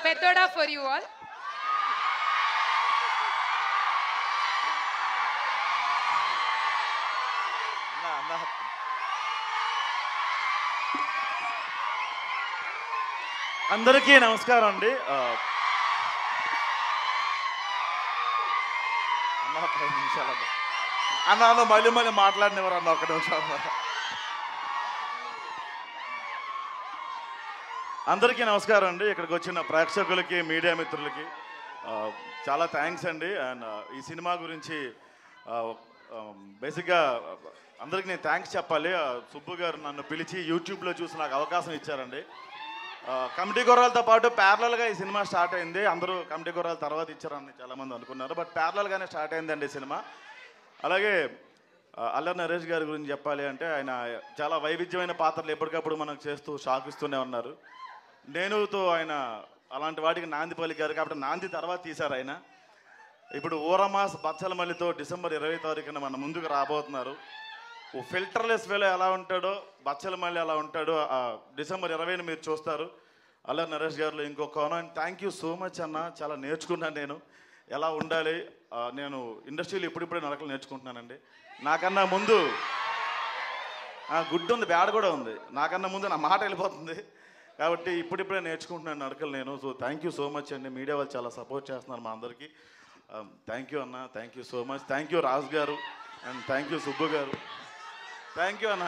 Pethoda for you all. అందరికీ నమస్కారం అండి. అన్న 5 నిమిషాలు అన్న మళ్ళీ మాట్లాడినవారు అన్న 1 నిమిషం. అందరికీ నమస్కారం అండి. ఇక్కడికి వచ్చిన ప్రేక్షకులకి, మీడియా మిత్రులకి చాలా థ్యాంక్స్ అండి. అండ్ ఈ సినిమా గురించి బేసిక్గా అందరికీ నేను థ్యాంక్స్ చెప్పాలి. సుబ్బు గారు నన్ను పిలిచి యూట్యూబ్లో చూసి నాకు అవకాశం ఇచ్చారండి. కమిటీ గుర్రాలతో పాటు ప్యారలల్గా ఈ సినిమా స్టార్ట్ అయింది. అందరూ కమిటీ గుర్రాల తర్వాత ఇచ్చారని చాలామంది అనుకున్నారు, బట్ ప్యారలల్గానే స్టార్ట్ అయిందండి సినిమా. అలాగే అల్లరి నరేష్ గారి గురించి చెప్పాలి అంటే ఆయన చాలా వైవిధ్యమైన పాత్రలు ఎప్పటికప్పుడు మనకు చేస్తూ షాక్ ఇస్తూనే ఉన్నారు. నేనుతో ఆయన అలాంటి వాటికి నాంది పలికారు కాబట్టి నాంది తర్వాత తీశారు ఆయన. ఇప్పుడు ఊరమాస్ బచ్చలమల్లితో డిసెంబర్ 20 తారీఖున మన ముందుకు రాబోతున్నారు. ఓ ఫిల్టర్లెస్ వేలో ఎలా ఉంటాడో బచ్చలమల్లి అలా ఉంటాడో డిసెంబర్ 20ని మీరు చూస్తారు. అల్లరి నరేష్ గారిలో ఇంకో కోణం. థ్యాంక్ యూ సో మచ్ అన్న. చాలా నేర్చుకున్నాను నేను ఎలా ఉండాలి. నేను ఇండస్ట్రీలో ఇప్పుడిప్పుడే నడకలు నేర్చుకుంటున్నానండి. నాకన్నా ముందు గుడ్ ఉంది, బ్యాడ్ కూడా ఉంది. నాకన్నా ముందు నా మాట వెళ్ళిపోతుంది కాబట్టి ఇప్పుడిప్పుడే నేర్చుకుంటున్నాను నడకలు నేను. So thank you so much అండి. మీడియా వాళ్ళు చాలా సపోర్ట్ చేస్తున్నారు మా అందరికీ. థ్యాంక్ యూ అన్న. Thank you so much. Thank you Raju garu and thank you Subbu గారు. థ్యాంక్ యూ అన్న.